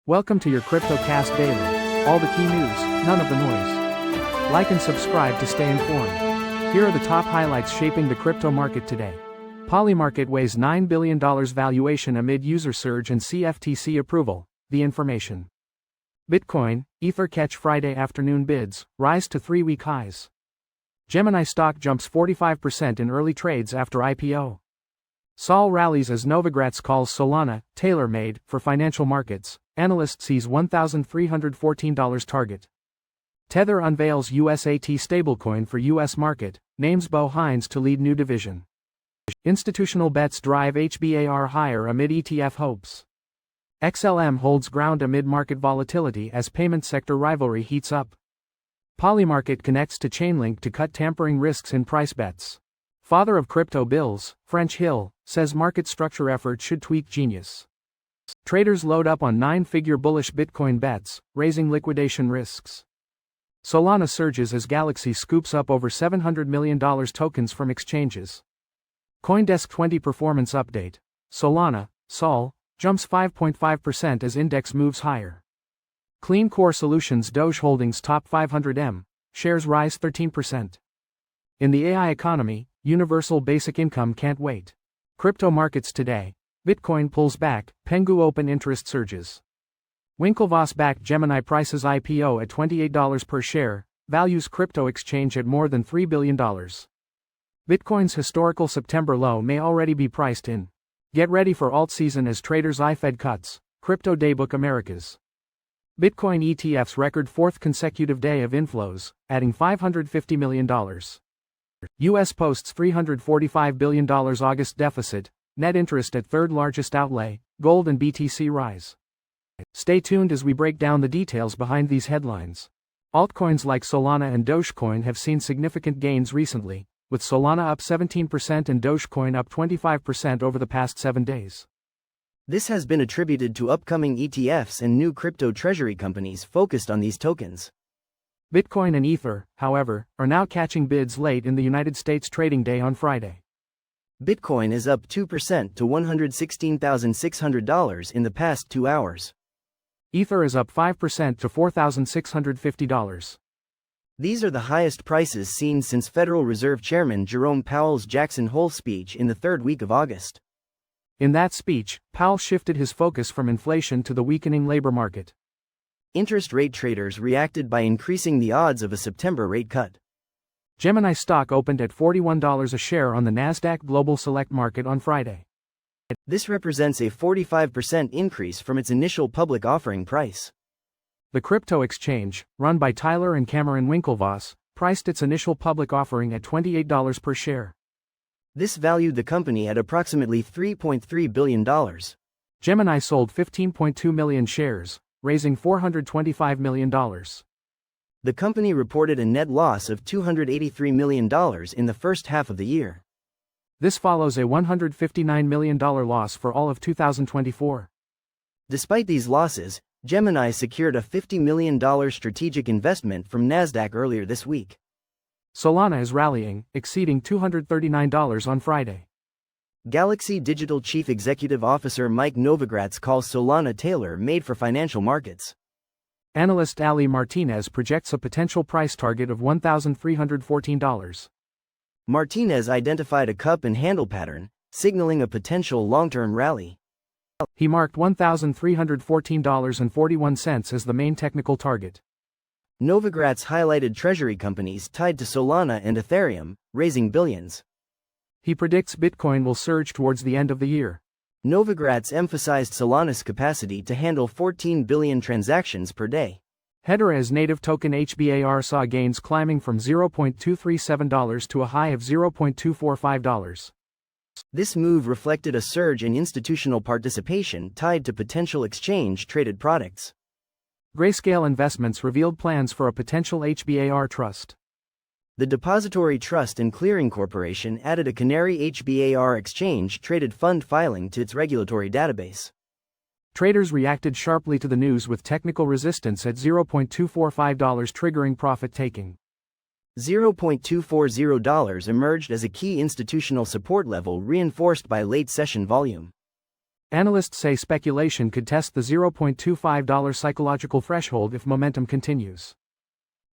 Welcome to your CryptoCast Daily. All the key news, none of the noise. Like and subscribe to stay informed. Here are the top highlights shaping the crypto market today. Polymarket weighs $9 billion valuation amid user surge and CFTC approval. The information. Bitcoin, Ether catch Friday afternoon bids, rise to 3-week highs. Gemini stock jumps 45% in early trades after IPO. Sol rallies as Novogratz calls Solana, Tailor-Made, for financial markets. Analyst sees $1,314 target. Tether unveils USAT stablecoin for US market, names Hines to lead new division. Institutional bets drive HBAR higher amid ETF hopes. XLM holds ground amid market volatility as payment sector rivalry heats up. Polymarket connects to Chainlink to cut tampering risks in price bets. Father of crypto bills, French Hill, says market structure effort should tweak genius. Traders load up on 9-figure bullish Bitcoin bets, raising liquidation risks. Solana surges as Galaxy scoops up over $700 million tokens from exchanges. CoinDesk 20 performance update. Solana, Sol, jumps 5.5% as index moves higher. Clean Core Solutions Doge Holdings top 500M, shares rise 13%. In the AI economy, universal basic income can't wait. Crypto markets today. Bitcoin pulls back, Pengu open interest surges. Winklevoss-backed Gemini prices IPO at $28 per share, values crypto exchange at more than $3 billion. Bitcoin's historical September low may already be priced in. Get ready for alt season as traders eye Fed cuts. Crypto Daybook Americas. Bitcoin ETFs record fourth consecutive day of inflows, adding $550 million. US posts $345 billion August deficit, net interest at third largest outlay, gold and BTC rise. Stay tuned as we break down the details behind these headlines. Altcoins like Solana and Dogecoin have seen significant gains recently, with Solana up 17% and Dogecoin up 25% over the past 7 days. This has been attributed to upcoming ETFs and new crypto treasury companies focused on these tokens. Bitcoin and Ether, however, are now catching bids late in the United States trading day on Friday. Bitcoin is up 2% to $116,600 in the past 2 hours. Ether is up 5% to $4,650. These are the highest prices seen since Federal Reserve Chairman Jerome Powell's Jackson Hole speech in the third week of August. In that speech, Powell shifted his focus from inflation to the weakening labor market. Interest rate traders reacted by increasing the odds of a September rate cut. Gemini stock opened at $41 a share on the Nasdaq Global Select Market on Friday. This represents a 45% increase from its initial public offering price. The crypto exchange, run by Tyler and Cameron Winklevoss, priced its initial public offering at $28 per share. This valued the company at approximately $3.3 billion. Gemini sold 15.2 million shares, raising $425 million. The company reported a net loss of $283 million in the first half of the year. This follows a $159 million loss for all of 2024. Despite these losses, Gemini secured a $50 million strategic investment from Nasdaq earlier this week. Solana is rallying, exceeding $239 on Friday. Galaxy Digital Chief Executive Officer Mike Novogratz calls Solana tailor-made for financial markets. Analyst Ali Martinez projects a potential price target of $1,314. Martinez identified a cup and handle pattern, signaling a potential long-term rally. He marked $1,314.41 as the main technical target. Novogratz highlighted treasury companies tied to Solana and Ethereum, raising billions. He predicts Bitcoin will surge towards the end of the year. Novogratz emphasized Solana's capacity to handle 14 billion transactions per day. Hedera's native token HBAR saw gains climbing from $0.237 to a high of $0.245. This move reflected a surge in institutional participation tied to potential exchange-traded products. Grayscale Investments revealed plans for a potential HBAR trust. The Depository Trust and Clearing Corporation added a Canary HBAR exchange-traded fund filing to its regulatory database. Traders reacted sharply to the news with technical resistance at $0.245 triggering profit taking. $0.240 emerged as a key institutional support level reinforced by late session volume. Analysts say speculation could test the $0.25 psychological threshold if momentum continues.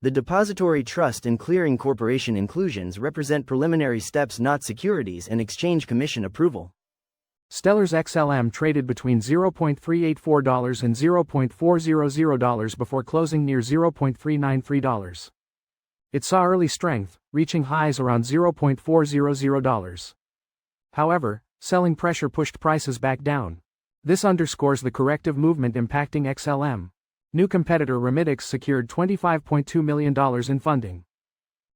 The Depository Trust and Clearing Corporation inclusions represent preliminary steps, not securities and exchange commission approval. Stellar's XLM traded between $0.384 and $0.400 before closing near $0.393. It saw early strength, reaching highs around $0.400. However, selling pressure pushed prices back down. This underscores the corrective movement impacting XLM. New competitor Remitix secured $25.2 million in funding.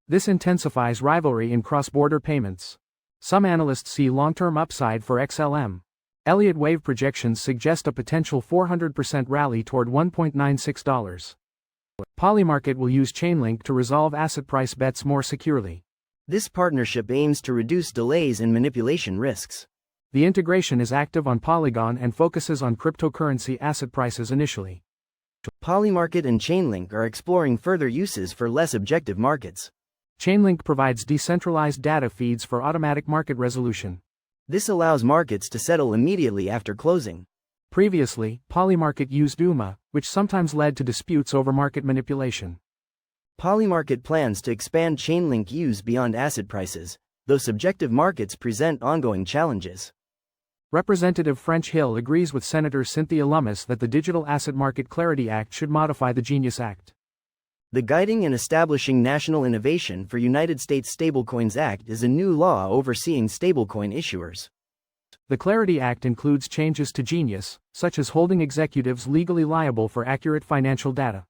This intensifies Rivalry in cross-border payments. Some analysts see long-term upside for XLM. Elliott Wave projections suggest a potential 400% rally toward $1.96. Polymarket will use Chainlink to resolve asset price bets more securely. This partnership aims to reduce delays and manipulation risks. The integration is active on Polygon and focuses on cryptocurrency asset prices initially. Polymarket and Chainlink are exploring further uses for less objective markets. Chainlink provides decentralized data feeds for automatic market resolution. This allows markets to settle immediately after closing. Previously, Polymarket used UMA, which sometimes led to disputes over market manipulation. Polymarket plans to expand Chainlink use beyond asset prices, though subjective markets present ongoing challenges. Representative French Hill agrees with Senator Cynthia Lummis that the Digital Asset Market Clarity Act should modify the Genius Act. The Guiding and Establishing National Innovation for United States Stablecoins Act is a new law overseeing stablecoin issuers. The Clarity Act includes changes to Genius, such as holding executives legally liable for accurate financial data.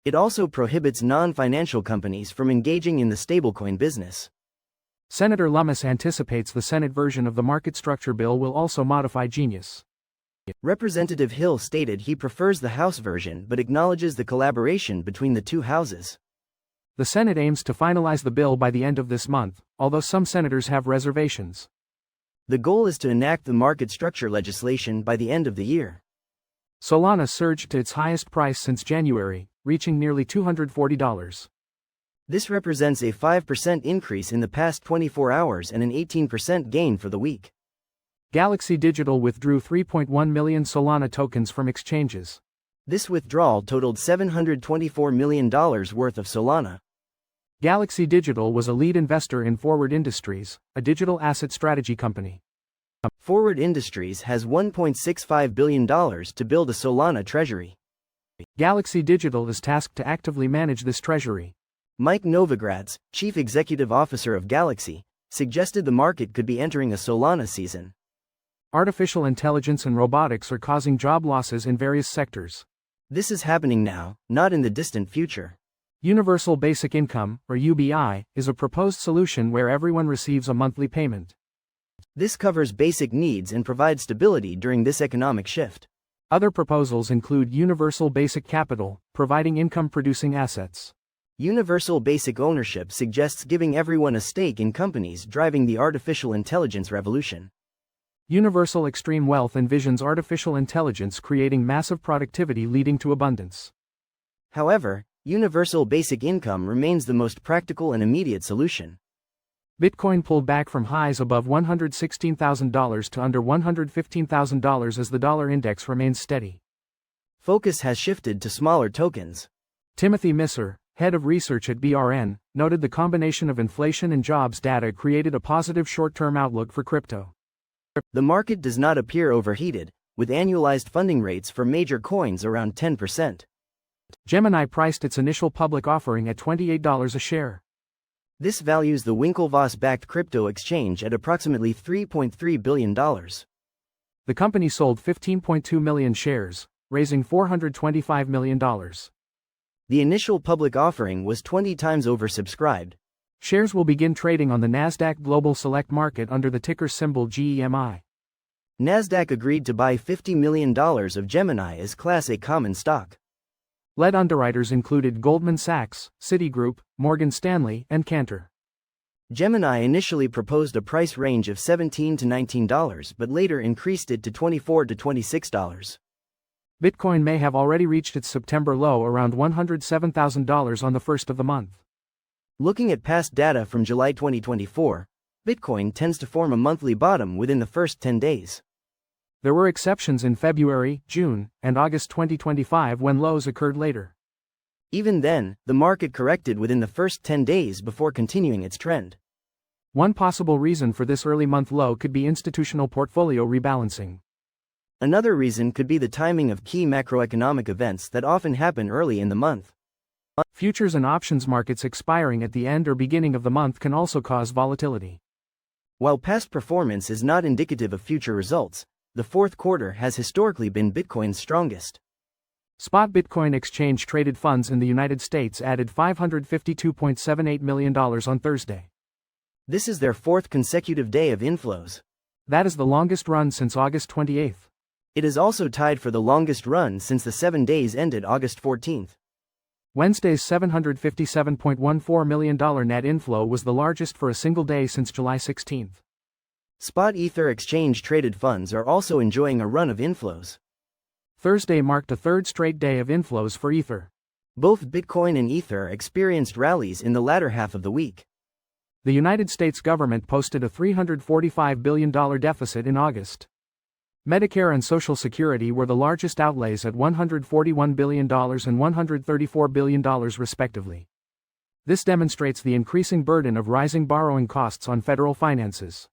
It also prohibits non-financial companies from engaging in the stablecoin business. Senator Lummis anticipates the Senate version of the market structure bill will also modify Genius. Representative Hill stated he prefers the House version but acknowledges the collaboration between the two houses. The Senate aims to finalize the bill by the end of this month, although some senators have reservations. The goal is to enact the market structure legislation by the end of the year. Solana surged to its highest price since January, reaching nearly $240. This represents a 5% increase in the past 24 hours and an 18% gain for the week. Galaxy Digital withdrew 3.1 million Solana tokens from exchanges. This withdrawal totaled $724 million worth of Solana. Galaxy Digital was a lead investor in Forward Industries, a digital asset strategy company. Forward Industries has $1.65 billion to build a Solana treasury. Galaxy Digital is tasked to actively manage this treasury. Mike Novogratz, chief executive officer of Galaxy, suggested the market could be entering a Solana season. Artificial intelligence and robotics are causing job losses in various sectors. This is happening now, not in the distant future. Universal Basic Income, or UBI, is a proposed solution where everyone receives a monthly payment. This covers basic needs and provides stability during this economic shift. Other proposals include Universal Basic Capital, providing income-producing assets. Universal Basic Ownership suggests giving everyone a stake in companies driving the artificial intelligence revolution. Universal Extreme Wealth envisions artificial intelligence creating massive productivity leading to abundance. However, Universal Basic Income remains the most practical and immediate solution. Bitcoin pulled back from highs above $116,000 to under $115,000 as the dollar index remains steady. Focus has shifted to smaller tokens. Timothy Misser, head of research at BRN, noted the combination of inflation and jobs data created a positive short-term outlook for crypto. The market does not appear overheated, with annualized funding rates for major coins around 10%. Gemini priced its initial public offering at $28 a share. This values the Winklevoss-backed crypto exchange at approximately $3.3 billion. The company sold 15.2 million shares, raising $425 million. The initial public offering was 20 times oversubscribed. Shares will begin trading on the Nasdaq Global Select Market under the ticker symbol GEMI. Nasdaq agreed to buy $50 million of Gemini as Class A common stock. Lead underwriters included Goldman Sachs, Citigroup, Morgan Stanley, and Cantor. Gemini initially proposed a price range of $17 to $19 but later increased it to $24 to $26. Bitcoin may have already reached its September low around $107,000 on the first of the month. Looking at past data from July 2024, Bitcoin tends to form a monthly bottom within the first 10 days. There were exceptions in February, June, and August 2025 when lows occurred later. Even then, the market corrected within the first 10 days before continuing its trend. One possible reason for this early month low could be institutional portfolio rebalancing. Another reason could be the timing of key macroeconomic events that often happen early in the month. Futures and options markets expiring at the end or beginning of the month can also cause volatility. While past performance is not indicative of future results, the fourth quarter has historically been Bitcoin's strongest. Spot Bitcoin exchange traded funds in the United States added $552.78 million on Thursday. This is their fourth consecutive day of inflows. That is the longest run since August 28. It is also tied for the longest run since the 7 days ended August 14. Wednesday's $757.14 million net inflow was the largest for a single day since July 16. Spot Ether exchange traded funds are also enjoying a run of inflows. Thursday marked a third straight day of inflows for Ether. Both Bitcoin and Ether experienced rallies in the latter half of the week. The United States government posted a $345 billion deficit in August. Medicare and Social Security were the largest outlays at $141 billion and $134 billion respectively. This demonstrates the increasing burden of rising borrowing costs on federal finances.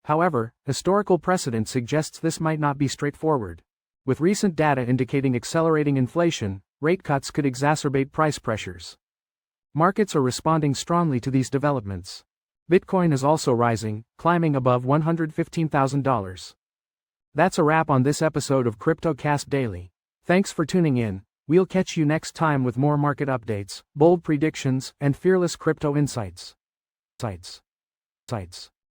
However, historical precedent suggests this might not be straightforward. With recent data indicating accelerating inflation, rate cuts could exacerbate price pressures. Markets are responding strongly to these developments. Bitcoin is also rising, climbing above $115,000. That's a wrap on this episode of CryptoCast Daily. Thanks for tuning in. We'll catch you next time with more market updates, bold predictions, and fearless crypto insights.